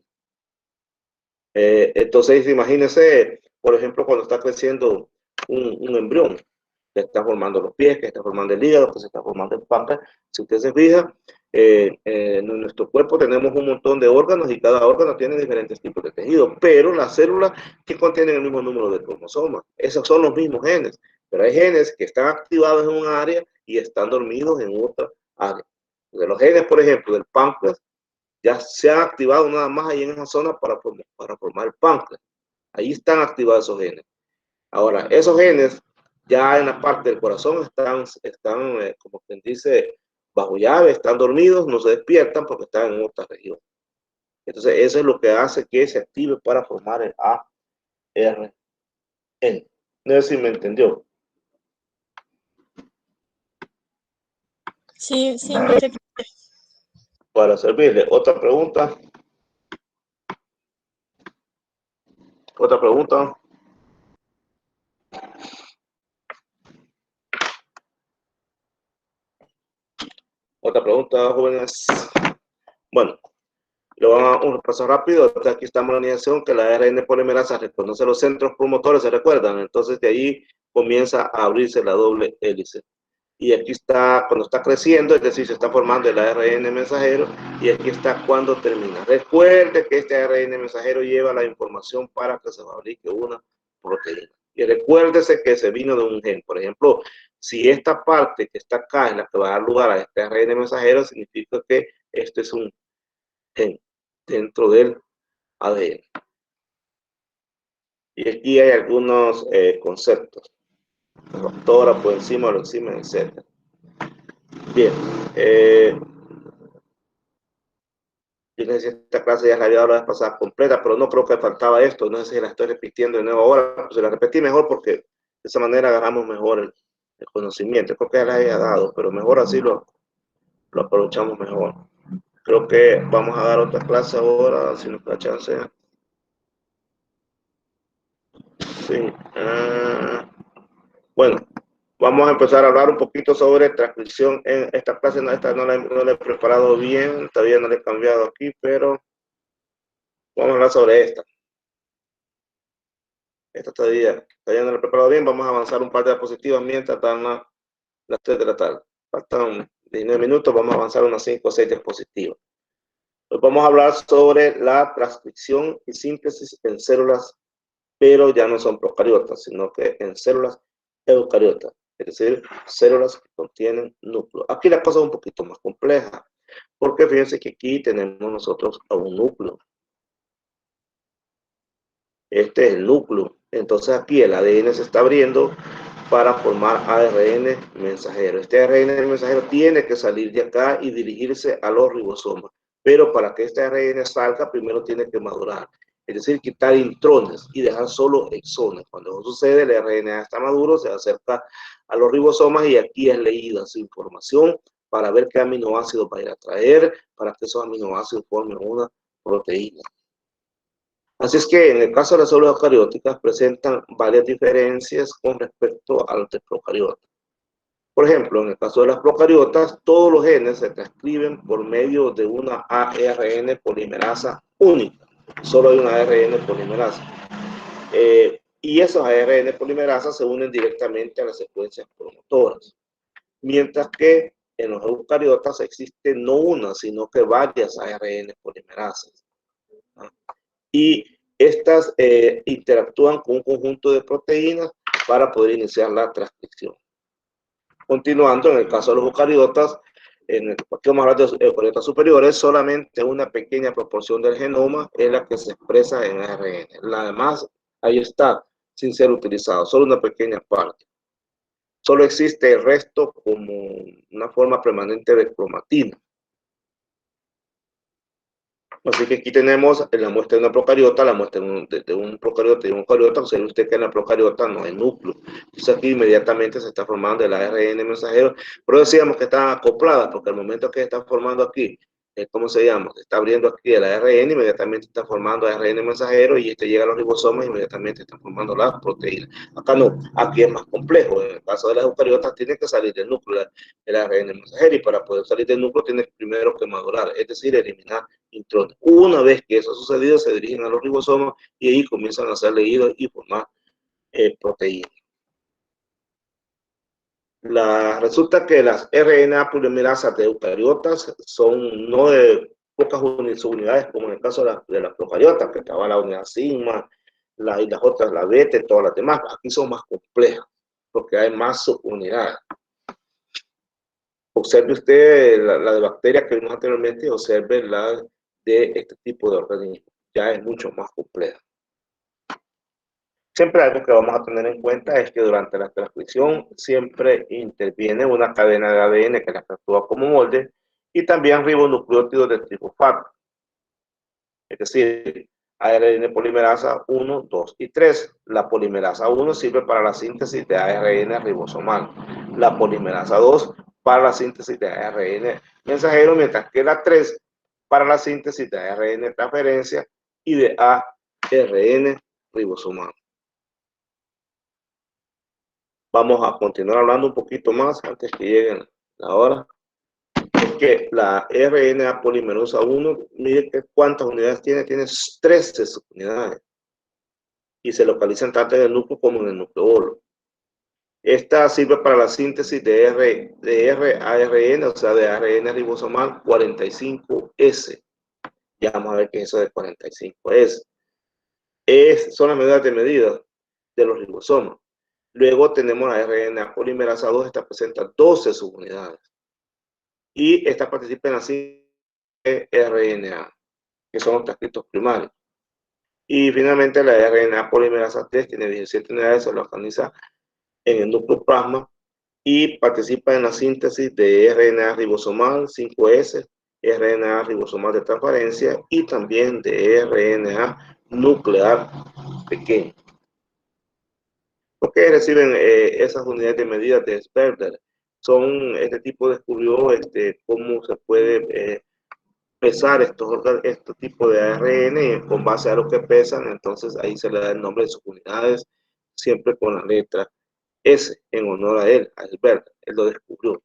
S1: Entonces, imagínense, por ejemplo, cuando está creciendo un embrión, que está formando los pies, que está formando el hígado, que se está formando el páncreas. Si usted se fija, en nuestro cuerpo tenemos un montón de órganos y cada órgano tiene diferentes tipos de tejido, pero las células que contienen el mismo número de cromosomas, esos son los mismos genes, pero hay genes que están activados en un área y están dormidos en otra área. De los genes, por ejemplo, del páncreas, ya se han activado nada más ahí en esa zona para formar el páncreas. Ahí están activados esos genes. Ahora, esos genes ya en la parte del corazón están como quien dice, bajo llave, están dormidos, no se despiertan porque están en otra región. Entonces, eso es lo que hace que se active para formar el ARN. No sé si me entendió.
S2: Sí, muchas gracias.
S1: Para servirle. ¿Otra pregunta? ¿Otra pregunta? ¿Otra pregunta, jóvenes? Bueno, lo vamos a un repaso rápido. Aquí estamos en la animación que la ARN polimerasa reconoce los centros promotores, ¿se recuerdan? Entonces de ahí comienza a abrirse la doble hélice. Y aquí está cuando está creciendo, es decir, se está formando el ARN mensajero, y aquí está cuando termina. Recuerde que este ARN mensajero lleva la información para que se fabrique una proteína. Y recuérdese que se vino de un gen. Por ejemplo, si esta parte que está acá es la que va a dar lugar a este ARN mensajero, significa que este es un gen dentro del ADN. Y aquí hay algunos conceptos. Doctora, por encima, lo encima, etc. Bien. Yo no sé si esta clase ya la había dado la vez pasada completa, pero no creo que faltaba esto. No sé si la estoy repitiendo de nuevo ahora. Pues la repetí mejor porque de esa manera agarramos mejor el conocimiento. Creo que ya la había dado, pero mejor así lo aprovechamos mejor. Creo que vamos a dar otra clase ahora, si nos da chance. Sí. Bueno, vamos a empezar a hablar un poquito sobre transcripción en esta clase. No, esta no la he preparado bien, todavía no la he cambiado aquí, pero vamos a hablar sobre esta. Esta todavía no la he preparado bien. Vamos a avanzar un par de diapositivas mientras dan las 3 de la tarde. Faltan 19 minutos, vamos a avanzar unas 5 o 6 diapositivas. Hoy vamos a hablar sobre la transcripción y síntesis en células, pero ya no son procariotas, sino que en células eucariotas, es decir, células que contienen núcleo. Aquí la cosa es un poquito más compleja, porque fíjense que aquí tenemos nosotros a un núcleo. Este es el núcleo. Entonces aquí el ADN se está abriendo para formar ARN mensajero. Este ARN mensajero tiene que salir de acá y dirigirse a los ribosomas. Pero para que este ARN salga, primero tiene que madurar. Es decir, quitar intrones y dejar solo exones. Cuando eso sucede, el RNA está maduro, se acerca a los ribosomas y aquí es leída su información para ver qué aminoácidos va a ir a traer, para que esos aminoácidos formen una proteína. Así es que en el caso de las células eucarióticas presentan varias diferencias con respecto a los de procariotas. Por ejemplo, en el caso de las procariotas, todos los genes se transcriben por medio de una ARN polimerasa única. Solo hay una ARN polimerasa. Y esas ARN polimerasas se unen directamente a las secuencias promotoras. Mientras que en los eucariotas existe no una, sino que varias ARN polimerasas. Y estas interactúan con un conjunto de proteínas para poder iniciar la transcripción. Continuando, en el caso de los eucariotas, aquí vamos a hablar de eucariotas superiores, solamente una pequeña proporción del genoma es la que se expresa en ARN. La demás, ahí está, sin ser utilizado, solo una pequeña parte. Solo existe el resto como una forma permanente de cromatina. Así que aquí tenemos la muestra de una procariota, la muestra de un procariota y un eucariota. Observe usted que en la procariota no hay núcleo. Entonces aquí inmediatamente se está formando el ARN mensajero. Pero decíamos que están acopladas, porque al momento que está formando aquí, ¿cómo se llama? Se está abriendo aquí el ARN, inmediatamente está formando ARN mensajero y este llega a los ribosomas y inmediatamente está formando las proteínas. Acá no, aquí es más complejo. En el caso de las eucariotas tiene que salir del núcleo el ARN mensajero, y para poder salir del núcleo tiene primero que madurar, es decir, eliminar intrones. Una vez que eso ha sucedido, se dirigen a los ribosomas y ahí comienzan a ser leídos y formar proteínas. Resulta que las RNA polimerasas de eucariotas son no de pocas unidades, como en el caso de las procariotas, que estaba la unidad sigma, y las otras, la beta y todas las demás. Aquí son más complejas, porque hay más subunidades. Observe usted la de bacterias que vimos anteriormente, observe la de este tipo de organismos. Ya es mucho más compleja. Siempre algo que vamos a tener en cuenta es que durante la transcripción siempre interviene una cadena de ADN que la actúa como molde, y también ribonucleótidos de trifosfato. Es decir, ARN polimerasa 1, 2 y 3. La polimerasa 1 sirve para la síntesis de ARN ribosomal. La polimerasa 2 para la síntesis de ARN mensajero, mientras que la 3 para la síntesis de ARN transferencia y de ARN ribosomal. Vamos a continuar hablando un poquito más antes que llegue la hora. Es que la RNA polimerasa 1, miren cuántas unidades tiene, tiene 13 subunidades y se localizan tanto en el núcleo como en el nucleolo. Esta sirve para la síntesis de RARN, o sea, de ARN ribosomal 45S. Ya vamos a ver qué es eso de 45S. Son las medidas de medida de los ribosomas. Luego tenemos la RNA polimerasa 2, esta presenta 12 subunidades. Y esta participa en la síntesis de RNA, que son los transcritos primarios. Y finalmente la RNA polimerasa 3 tiene 17 unidades, se localiza en el núcleo plasma y participa en la síntesis de RNA ribosomal 5S, RNA ribosomal de transferencia y también de RNA nuclear pequeño. ¿Por qué reciben esas unidades de medida de Sperder? Este tipo descubrió cómo se puede pesar estos tipos de ARN con base a lo que pesan, entonces ahí se le da el nombre de sus unidades, siempre con la letra S, en honor a él, a Sperder. Él lo descubrió.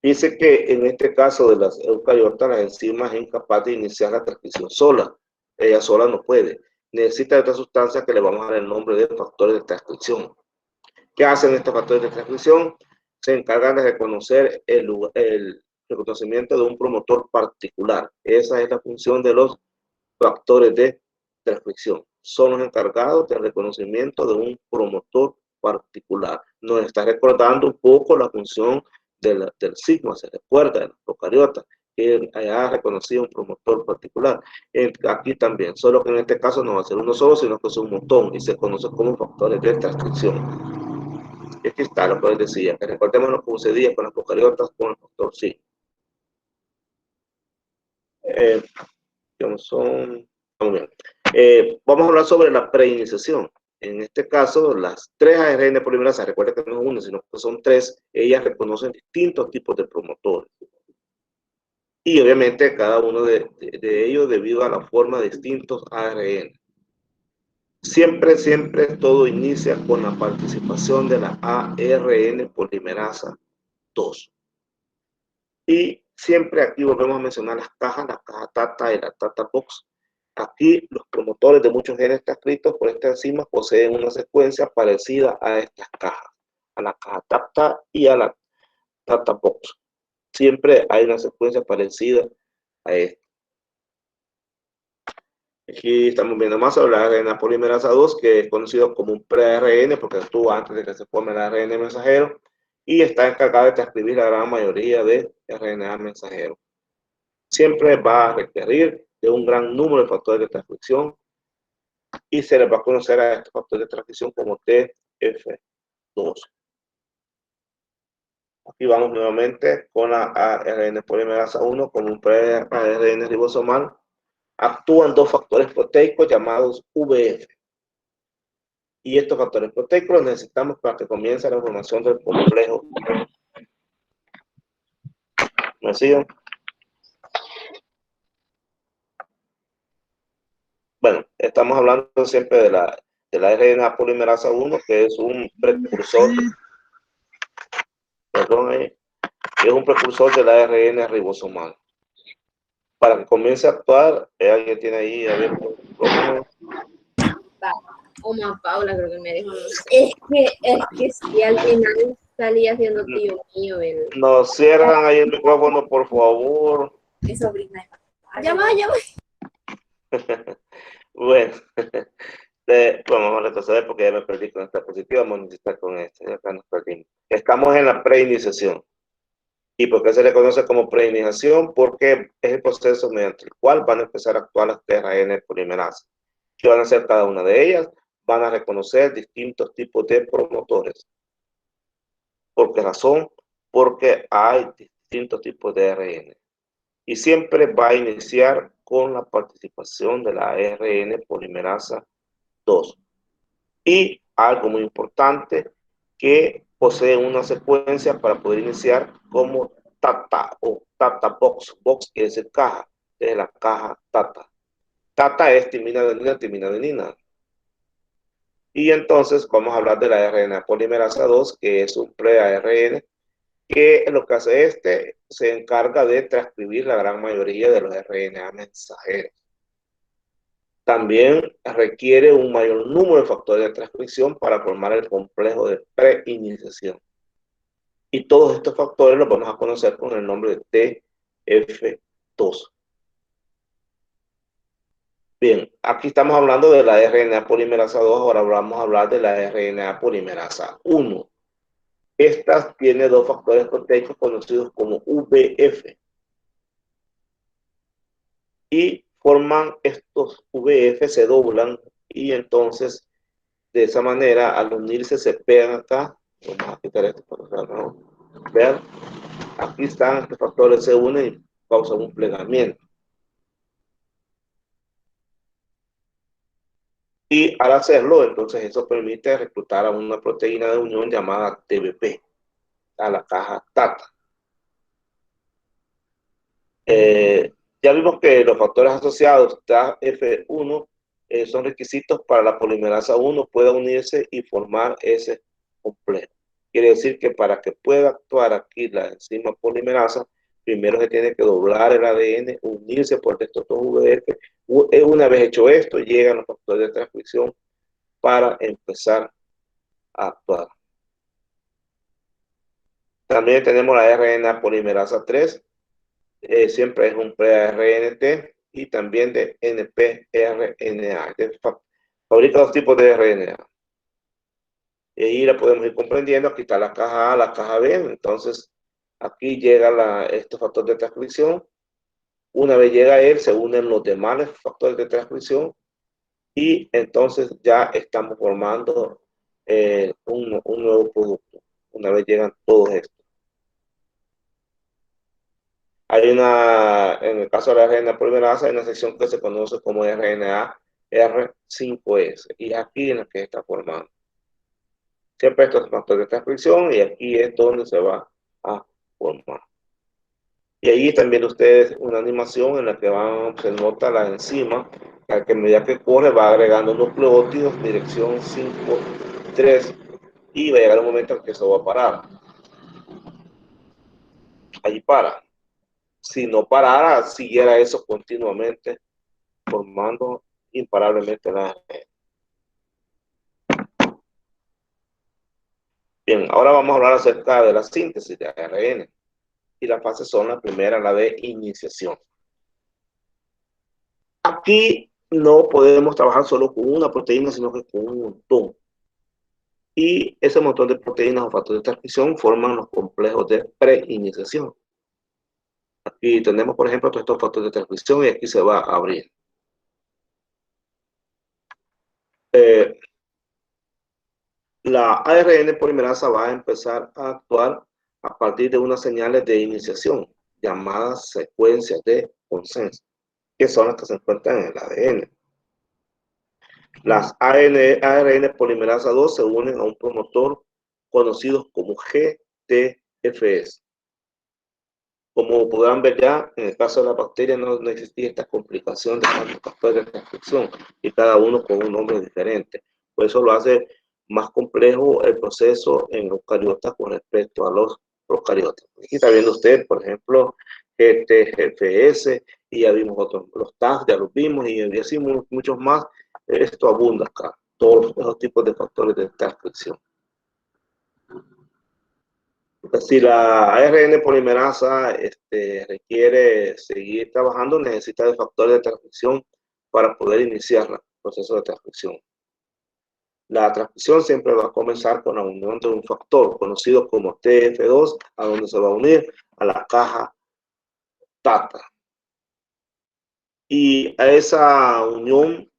S1: Dice que en este caso de las eucariotas, las enzimas es incapaz de iniciar la transcripción sola. Ella sola no puede. Necesita de otra sustancia que le vamos a dar el nombre de factores de transcripción. ¿Qué hacen estos factores de transcripción? Se encargan de reconocer el reconocimiento de un promotor particular. Esa es la función de los factores de transcripción. Son los encargados del reconocimiento de un promotor particular. Nos está recordando un poco la función del sigma, se recuerda en los procariotas, que haya reconocido un promotor particular. Aquí también, solo que en este caso no va a ser uno solo, sino que es un montón y se conoce como factores de transcripción. Aquí está lo que les decía, que recordemos lo que sucedía con los procariotas con el factor sigma. Vamos a hablar sobre la preiniciación. En este caso, las 3 ARN polimerasas, recuerda que no es una, sino que son 3, ellas reconocen distintos tipos de promotores. Y obviamente cada uno de ellos debido a la forma de distintos ARN. Siempre todo inicia con la participación de la ARN polimerasa 2. Y siempre aquí volvemos a mencionar las cajas, la caja TATA y la TATA Box. Aquí los promotores de muchos genes transcritos por esta enzima poseen una secuencia parecida a estas cajas, a la caja TATA y a la TATA Box. Siempre hay una secuencia parecida a esta. Aquí estamos viendo más sobre la RNA polimerasa 2, que es conocido como un pre-ARN porque actúa antes de que se forme el ARN mensajero y está encargado de transcribir la gran mayoría de RNA mensajero. Siempre va a requerir de un gran número de factores de transcripción y se les va a conocer a estos factores de transcripción como TF2. Aquí vamos nuevamente con la ARN polimerasa 1 como un pre-ARN ribosomal. Actúan 2 factores proteicos llamados VF. Y estos factores proteicos los necesitamos para que comience la formación del complejo. ¿Me siguen? Bueno, estamos hablando siempre de la RNA polimerasa 1, que es un precursor, es un precursor de la ARN ribosomal. Para que comience a actuar, alguien tiene ahí abierto.
S4: Oma Paula creo que me dijo. Es que si al final salía siendo tío mío.
S1: No cierran ahí el micrófono, por favor.
S4: Mi sobrina. Ya va.
S1: Bueno, vamos a retroceder porque ya me perdí con esta positiva, vamos a necesitar con esta, acá nos perdimos. Estamos en la preiniciación. ¿Y por qué se le conoce como preiniciación? Porque es el proceso mediante el cual van a empezar a actuar las ARN polimerasas. ¿Qué van a hacer cada una de ellas? Van a reconocer distintos tipos de promotores. ¿Por qué razón? Porque hay distintos tipos de ARN. Y siempre va a iniciar con la participación de la ARN polimerasa 2. Y algo muy importante, que posee una secuencia para poder iniciar como TATA o TATA Box. Box quiere decir caja, es la caja TATA. TATA es timinadenina. Y entonces vamos a hablar de la RNA polimerasa 2, que es un pre-ARN, que lo que hace se encarga de transcribir la gran mayoría de los RNA mensajeros. También requiere un mayor número de factores de transcripción para formar el complejo de preiniciación. Y todos estos factores los vamos a conocer con el nombre de TF2. Bien, aquí estamos hablando de la RNA polimerasa 2, ahora vamos a hablar de la RNA polimerasa 1. Esta tiene dos factores proteicos conocidos como VF. Y forman estos VF, se doblan y entonces de esa manera al unirse se pegan acá. Vamos a quitar esto para usarlo. Vean, aquí están, estos factores se unen y causan un plegamiento. Y al hacerlo, entonces eso permite reclutar a una proteína de unión llamada TBP, a la caja TATA. Ya vimos que los factores asociados TAF1 son requisitos para la polimerasa 1 pueda unirse y formar ese complejo. Quiere decir que para que pueda actuar aquí la enzima polimerasa, primero se tiene que doblar el ADN, unirse por estos dos VF. Una vez hecho esto, llegan los factores de transcripción para empezar a actuar. También tenemos la RNA polimerasa 3, siempre es un pre-RNT y también de NPRNA. Fabrica dos tipos de RNA. Y ahí la podemos ir comprendiendo. Aquí está la caja A, la caja B. Entonces, aquí llega este factor de transcripción. Una vez llega él, se unen los demás factores de transcripción y entonces ya estamos formando un nuevo producto. Una vez llegan todos estos. Hay en el caso de la RNA polimerasa, hay una sección que se conoce como RNA R5S y aquí en la que está formando. Siempre estos factores de transcripción y aquí es donde se va a formar. Y ahí están viendo ustedes una animación en la que se nota la enzima, que a medida que corre va agregando nucleótidos, dirección 5,3 y va a llegar un momento en que eso va a parar. Ahí para. Si no parara, siguiera eso continuamente, formando imparablemente la ARN. Bien, ahora vamos a hablar acerca de la síntesis de ARN. Y las fases son la primera, la de iniciación. Aquí no podemos trabajar solo con una proteína, sino que con un montón. Y ese montón de proteínas o factores de transcripción forman los complejos de preiniciación. Aquí tenemos, por ejemplo, todos estos factores de transcripción y aquí se va a abrir. La ARN polimerasa va a empezar a actuar a partir de unas señales de iniciación llamadas secuencias de consenso, que son las que se encuentran en el ADN. Las ARN polimerasa 2 se unen a un promotor conocido como GTFS. Como podrán ver ya, en el caso de la bacteria no existía esta complicación de tantos factores de transcripción y cada uno con un nombre diferente. Por eso lo hace más complejo el proceso en eucariotas con respecto a los procariotas. Aquí está viendo usted, por ejemplo, GTFS y ya vimos otros, los TAF ya los vimos y así muchos más. Esto abunda acá, todos esos tipos de factores de transcripción. Si la ARN polimerasa requiere seguir trabajando, necesita de factores de transcripción para poder iniciar el proceso de transcripción. La transcripción siempre va a comenzar con la unión de un factor conocido como TF2, a donde se va a unir a la caja TATA. Y a esa unión,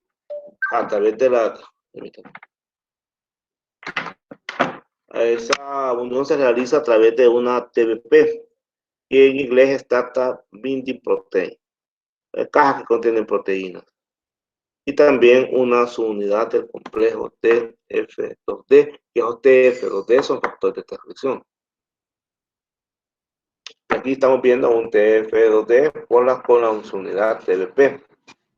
S1: a través de esa unión se realiza a través de una TBP, y en inglés es Data Binding Protein, cajas que contienen proteínas. y también una subunidad del complejo TF2D, que los TF2D son factores de transcripción. Aquí estamos viendo un TF2D con la subunidad TBP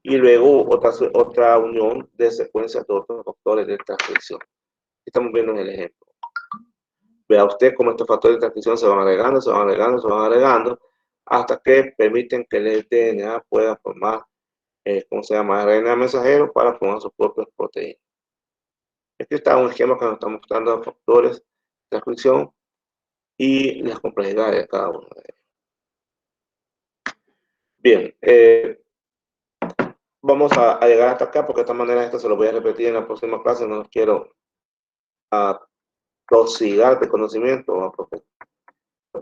S1: y luego otra unión de secuencias de otros factores de transcripción. Estamos viendo en el ejemplo. Vea usted cómo estos factores de transcripción se van agregando, se van agregando, se van agregando, hasta que permiten que el DNA pueda formar, ¿cómo se llama? RNA mensajero para formar sus propias proteínas. Aquí está un esquema que nos está mostrando los factores de transcripción y las complejidades de cada uno de ellos. Bien, vamos a llegar hasta acá porque de esta manera esto se lo voy a repetir en la próxima clase. No quiero tosigar de conocimiento, ¿no? Porque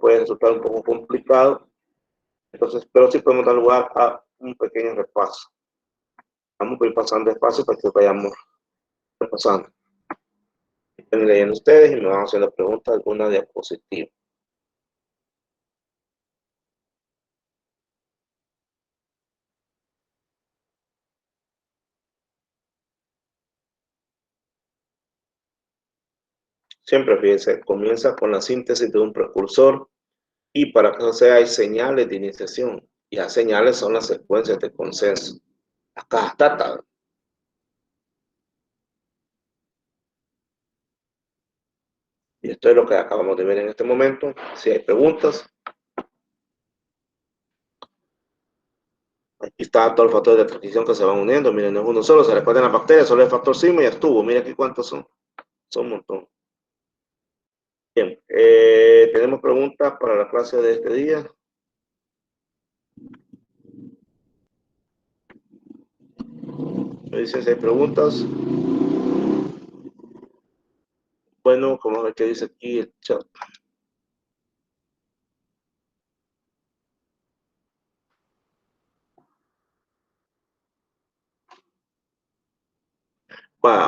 S1: puede resultar un poco complicado. Entonces, pero sí podemos dar lugar a un pequeño repaso. Vamos a ir pasando despacio para que vayamos repasando. Estén leyendo ustedes y me van haciendo preguntas, alguna diapositiva. Siempre, fíjense, comienza con la síntesis de un precursor y para que eso sea hay señales de iniciación y las señales son las secuencias de consenso. Acá está. Y esto es lo que acabamos de ver en este momento. Si hay preguntas. Aquí está todo el factor de transcripción que se van uniendo. Miren, no es uno solo. Se recuerdan las bacterias, solo el factor sigma y ya estuvo. Miren aquí cuántos son. Son un montón. Bien, tenemos preguntas para la clase de este día. Me dicen si hay preguntas. Bueno, como a ver qué dice aquí el chat.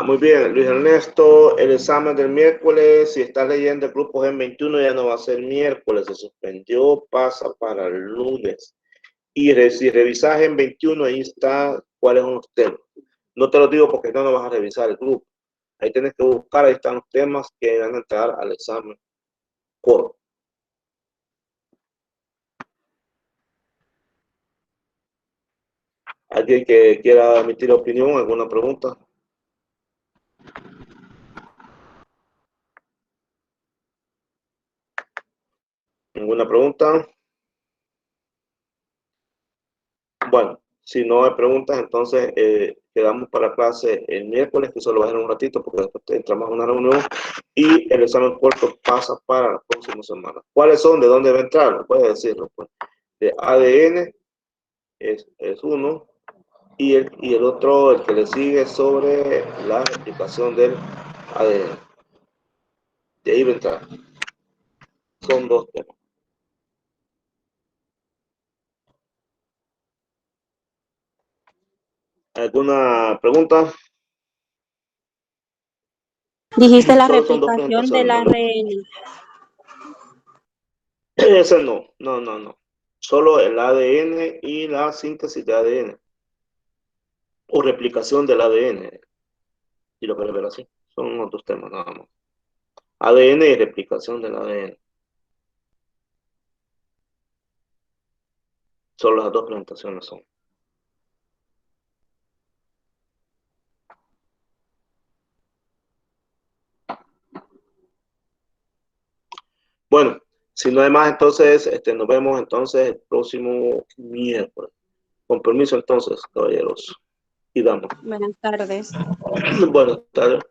S1: Muy bien, Luis Ernesto, el examen del miércoles, si estás leyendo el grupo Gen 21 ya no va a ser miércoles, se suspendió, pasa para el lunes. Y si revisas Gen 21, ahí está cuáles son los temas. No te lo digo porque no vas a revisar el grupo. Ahí tienes que buscar, ahí están los temas que van a entrar al examen corto. ¿Alguien que quiera emitir opinión, alguna pregunta? ¿Ninguna pregunta? Bueno, si no hay preguntas, entonces quedamos para la clase el miércoles, que solo va a ser un ratito porque después entramos a una reunión y el examen corto pasa para la próxima semana. ¿Cuáles son? ¿De dónde va a entrar? Puede decirlo. Pues. De ADN es uno y el otro, el que le sigue sobre la replicación del ADN. De ahí va a entrar. Son dos temas. ¿Alguna pregunta?
S2: Dijiste la replicación del ARN.
S1: Ese no. Solo el ADN y la síntesis de ADN. O replicación del ADN. Y lo querés ver así. Son otros temas nada más. ADN y replicación del ADN. Solo las dos presentaciones son. Bueno, si no hay más, entonces nos vemos entonces el próximo miércoles. Con permiso entonces, caballeros y damas.
S2: Buenas tardes.
S1: Buenas tardes.